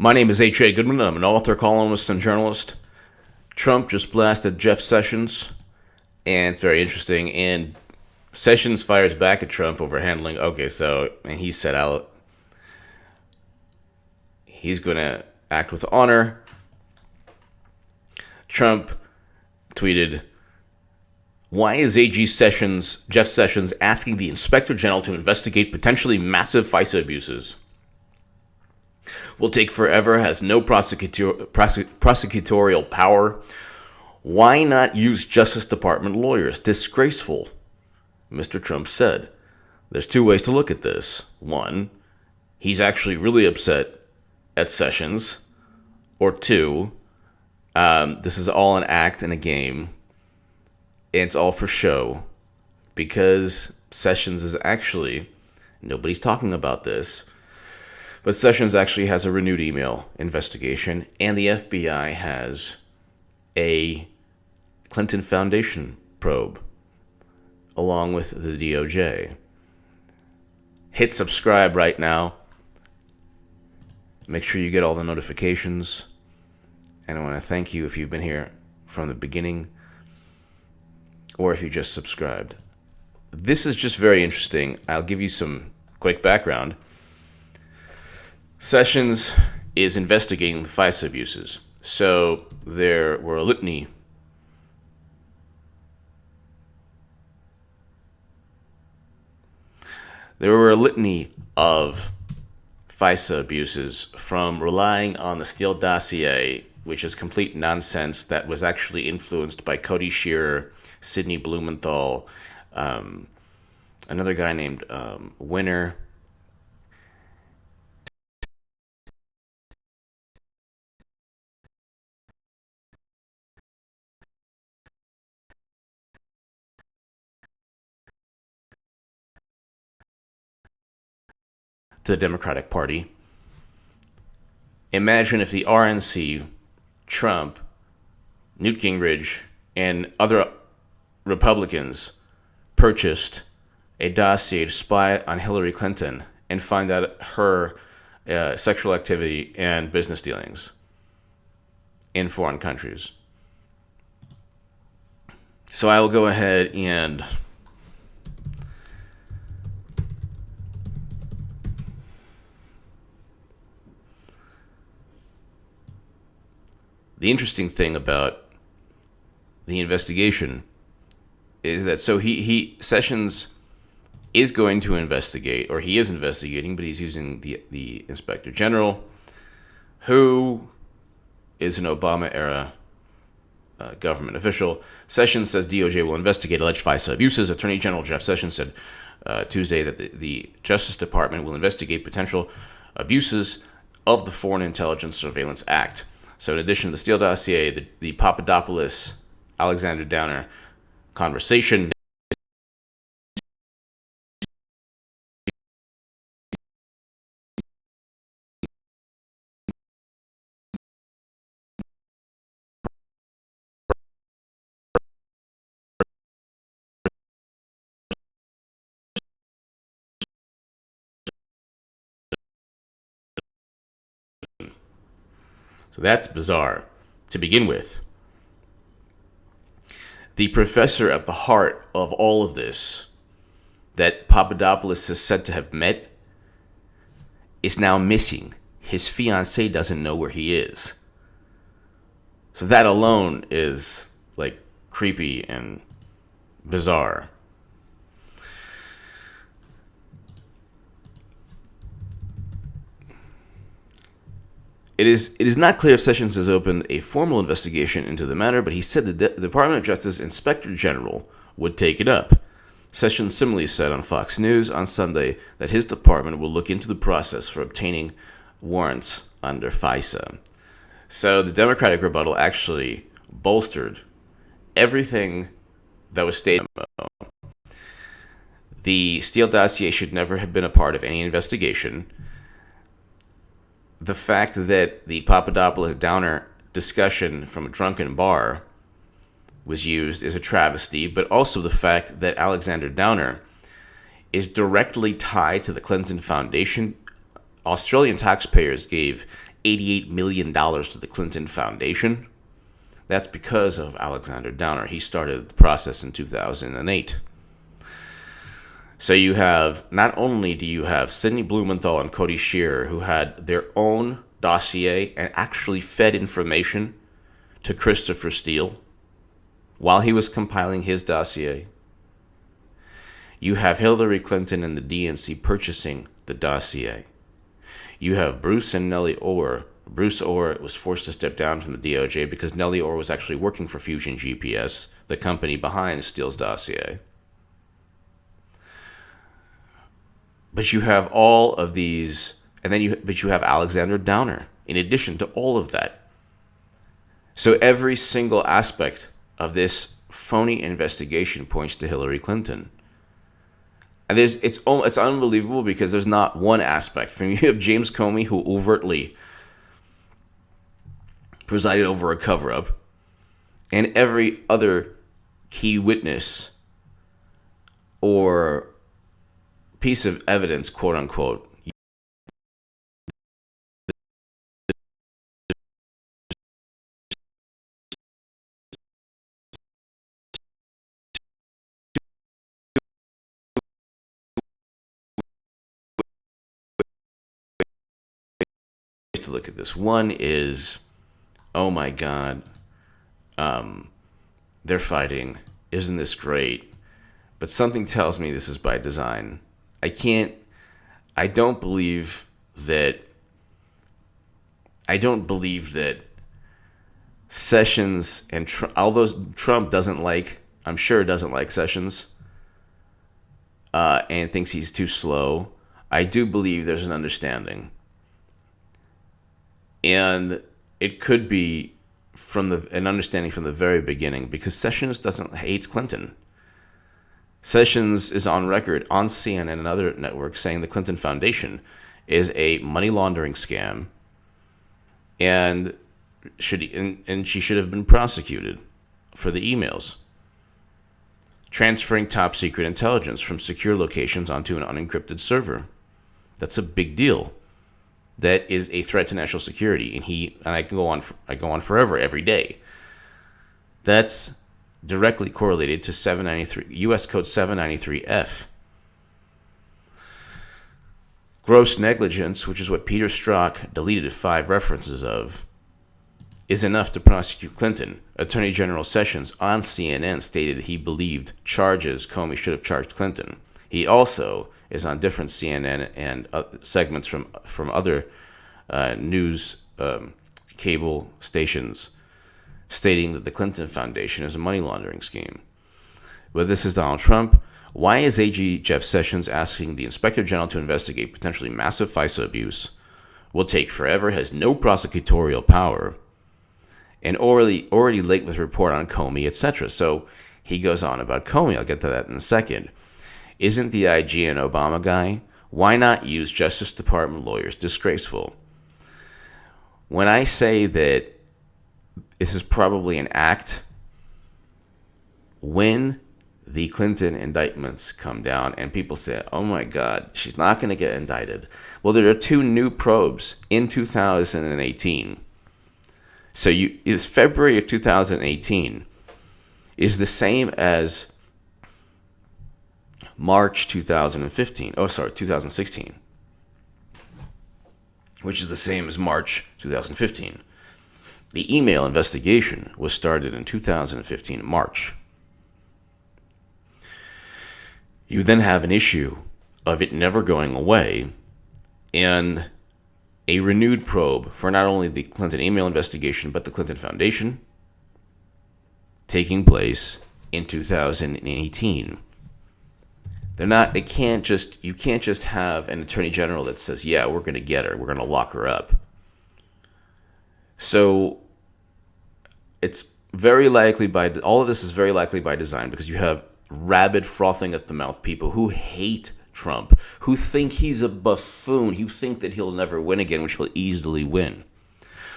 My name is H.A. Goodman. I'm an author, columnist, and journalist. Trump just blasted Jeff Sessions, and it's very interesting. And Sessions fires back at Trump over handling. And he set out. He's going to act with honor. Trump tweeted, "Why is AG Jeff Sessions, asking the Inspector General to investigate potentially massive Fisa abuses? Will take forever, has no prosecutorial power. Why not use Justice Department lawyers? Disgraceful," Mr. Trump said. There's two ways to look at this. One, he's actually really upset at Sessions. Or two, this is all an act and a game. And it's all for show. Because Sessions is actually, nobody's talking about this, but Sessions actually has a renewed email investigation, and the FBI has a Clinton Foundation probe, along with the DOJ. Hit subscribe right now. Make sure you get all the notifications. And I want to thank you if you've been here from the beginning, or if you just subscribed. This is just very interesting. I'll give you some quick background. Sessions is investigating the Fisa abuses. So there were a litany of Fisa abuses, from relying on the Steele dossier, which is complete nonsense, that was actually influenced by Cody Shearer, Sidney Blumenthal, another guy named Winner, to the Democratic Party. Imagine if the RNC, Trump, Newt Gingrich, and other Republicans purchased a dossier to spy on Hillary Clinton and find out her sexual activity and business dealings in foreign countries. So I will go ahead and the interesting thing about the investigation is that Sessions is going to investigate, or he is investigating, but he's using the Inspector General, who is an Obama-era government official. Sessions says DOJ will investigate alleged Fisa abuses. Attorney General Jeff Sessions said Tuesday that the Justice Department will investigate potential abuses of the Foreign Intelligence Surveillance Act. So in addition to the Steele dossier, the Papadopoulos-Alexander Downer conversation, so that's bizarre to begin with. The professor at the heart of all of this, that Papadopoulos is said to have met, is now missing. His fiancée doesn't know where he is. So that alone is like creepy and bizarre. It is not clear if Sessions has opened a formal investigation into the matter, but he said the Department of Justice Inspector General would take it up. Sessions similarly said on Fox News on Sunday that his department will look into the process for obtaining warrants under Fisa. So the Democratic rebuttal actually bolstered everything that was stated. The Steele dossier should never have been a part of any investigation. The fact that the Papadopoulos-Downer discussion from a drunken bar was used is a travesty, but also the fact that Alexander Downer is directly tied to the Clinton Foundation. Australian taxpayers gave $88 million to the Clinton Foundation. That's because of Alexander Downer. He started the process in 2008. So you have, not only do you have Sidney Blumenthal and Cody Shearer, who had their own dossier and actually fed information to Christopher Steele while he was compiling his dossier. You have Hillary Clinton and the DNC purchasing the dossier. You have Bruce and Nellie Orr. Bruce Orr was forced to step down from the DOJ because Nellie Orr was actually working for Fusion GPS, the company behind Steele's dossier. But you have all of these, and then you have Alexander Downer in addition to all of that. So every single aspect of this phony investigation points to Hillary Clinton. And it's unbelievable because there's not one aspect. From you have James Comey, who overtly presided over a cover-up, and every other key witness or piece of evidence, quote unquote, to look at this. One is, oh my God, they're fighting. Isn't this great? But something tells me this is by design. I don't believe that Sessions and although Trump I'm sure doesn't like Sessions, and thinks he's too slow, I do believe there's an understanding. And it could be an understanding from the very beginning, because Sessions hates Clinton. Sessions is on record on CNN and other networks saying the Clinton Foundation is a money laundering scam, and she should have been prosecuted for the emails, transferring top secret intelligence from secure locations onto an unencrypted server. That's a big deal. That is a threat to national security, and I go on forever every day. That's directly correlated to 793 U.S. Code 793F. Gross negligence, which is what Peter Strzok deleted 5 references of, is enough to prosecute Clinton. Attorney General Sessions on CNN stated he believed Comey should have charged Clinton. He also is on different CNN and segments from other news cable stations stating that the Clinton Foundation is a money laundering scheme. But this is Donald Trump. Why is AG Jeff Sessions asking the Inspector General to investigate potentially massive Fisa abuse? Will take forever, has no prosecutorial power, and already late with report on Comey, etc. So he goes on about Comey. I'll get to that in a second. Isn't the IG an Obama guy? Why not use Justice Department lawyers? Disgraceful. When I say that this is probably an act, when the Clinton indictments come down and people say, oh my God, she's not going to get indicted. Well, there are 2 new probes in 2018. So it's February of 2018 is the same as March 2016, which is the same as March 2015. The email investigation was started in 2015, March. You then have an issue of it never going away and a renewed probe for not only the Clinton email investigation, but the Clinton Foundation taking place in 2018. You can't just have an attorney general that says, yeah, we're going to get her, we're going to lock her up. So it's very likely all of this is very likely by design, because you have rabid, frothing at the mouth people who hate Trump, who think he's a buffoon, who think that he'll never win again, which he'll easily win,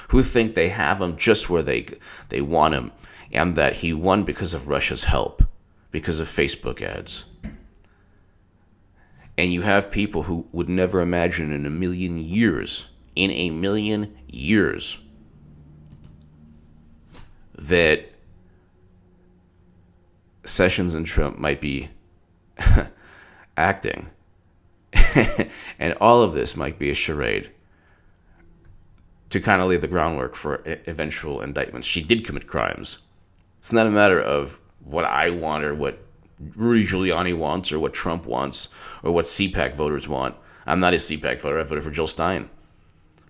who think they have him just where they want him, and that he won because of Russia's help, because of Facebook ads. And you have people who would never imagine in a million years in a million years that Sessions and Trump might be acting. And all of this might be a charade to kind of lay the groundwork for eventual indictments. She did commit crimes. It's not a matter of what I want or what Rudy Giuliani wants or what Trump wants or what CPAC voters want. I'm not a CPAC voter. I voted for Jill Stein.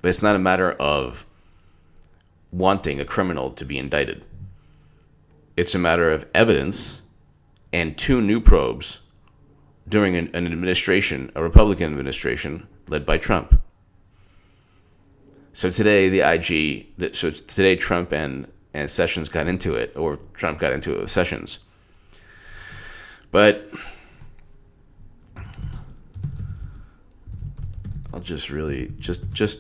But it's not a matter of wanting a criminal to be indicted. It's a matter of evidence and 2 new probes during an administration, a Republican administration led by Trump. So today today Trump and Sessions got into it, or Trump got into it with Sessions. But I'll just really, just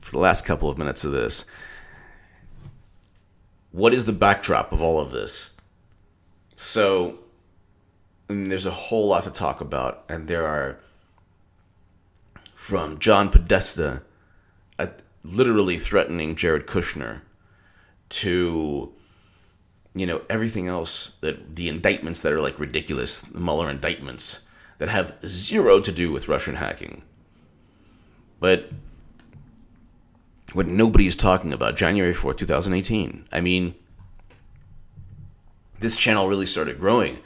for the last couple of minutes of this, what is the backdrop of all of this? So, there's a whole lot to talk about, and there are, from John Podesta literally threatening Jared Kushner to, everything else, that the indictments that are like ridiculous, the Mueller indictments that have zero to do with Russian hacking. But what nobody is talking about, January 4th, 2018. I mean, this channel really started growing.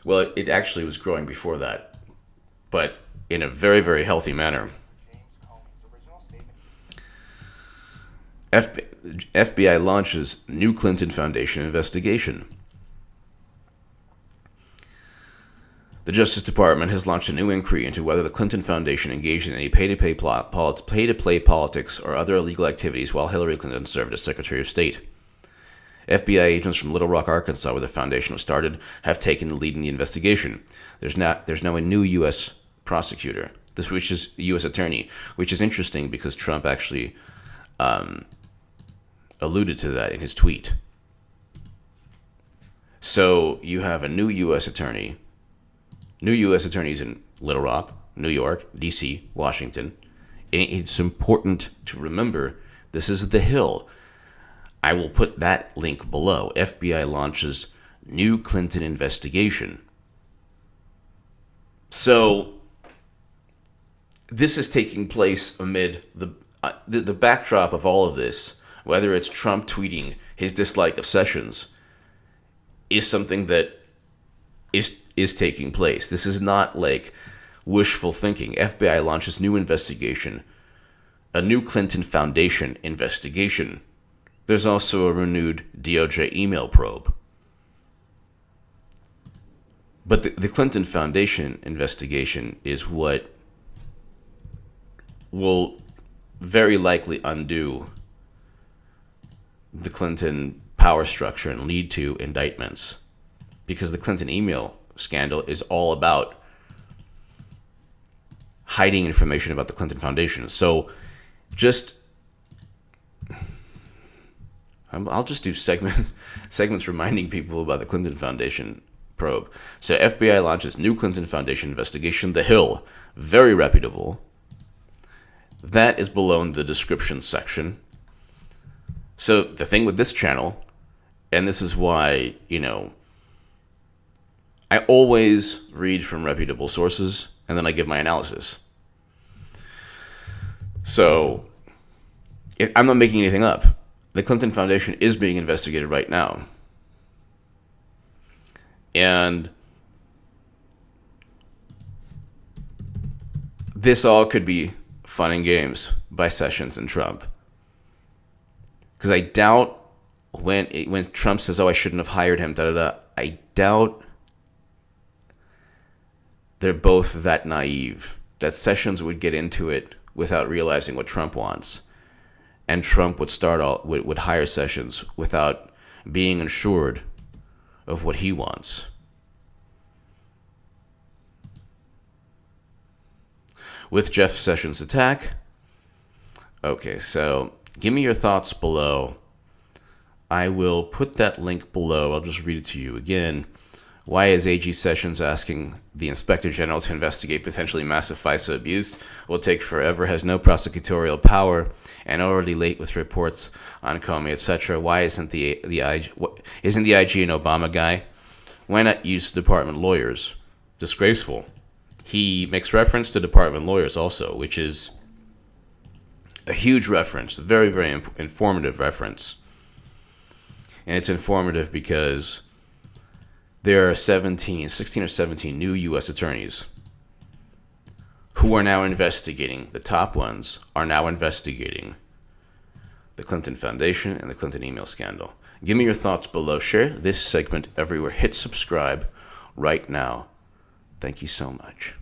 Well, it actually was growing before that, but in a very, very healthy manner. FBI launches new Clinton Foundation investigation. The Justice Department has launched a new inquiry into whether the Clinton Foundation engaged in any pay-to-play politics or other illegal activities while Hillary Clinton served as Secretary of State. FBI agents from Little Rock, Arkansas, where the foundation was started, have taken the lead in the investigation. There's now a new U.S. prosecutor, which is U.S. attorney, which is interesting because Trump actually alluded to that in his tweet. So you have a new U.S. attorney, new U.S. attorneys in Little Rock, New York, D.C., Washington. And it's important to remember this is the Hill. I will put that link below. FBI launches new Clinton investigation. So this is taking place amid the backdrop of all of this, whether it's Trump tweeting his dislike of Sessions, is something that is taking place. This is not like wishful thinking. FBI launches new investigation, a new Clinton Foundation investigation. There's also a renewed DOJ email probe. But the Clinton Foundation investigation is what will very likely undo the Clinton power structure and lead to indictments. Because the Clinton email scandal is all about hiding information about the Clinton Foundation. So I'll just do segments reminding people about the Clinton Foundation probe. So FBI launches new Clinton Foundation investigation, The Hill, very reputable. That is below in the description section. So the thing with this channel, and this is why, I always read from reputable sources, and then I give my analysis. So I'm not making anything up. The Clinton Foundation is being investigated right now. And this all could be fun and games by Sessions and Trump. Because I doubt when Trump says, I shouldn't have hired him, I doubt they're both that naive, that Sessions would get into it without realizing what Trump wants. And Trump would hire Sessions without being assured of what he wants. With Jeff Sessions' attack. Okay, so give me your thoughts below. I will put that link below. I'll just read it to you again. Why is AG Sessions asking the Inspector General to investigate potentially massive Fisa abuse? Will take forever, has no prosecutorial power, and already late with reports on Comey, etc. Why isn't the IG an Obama guy? Why not use department lawyers? Disgraceful. He makes reference to department lawyers also, which is a huge reference, a very, very informative reference. And it's informative because there are 16 or 17 new U.S. attorneys who are now investigating. The top ones are now investigating the Clinton Foundation and the Clinton email scandal. Give me your thoughts below. Share this segment everywhere. Hit subscribe right now. Thank you so much.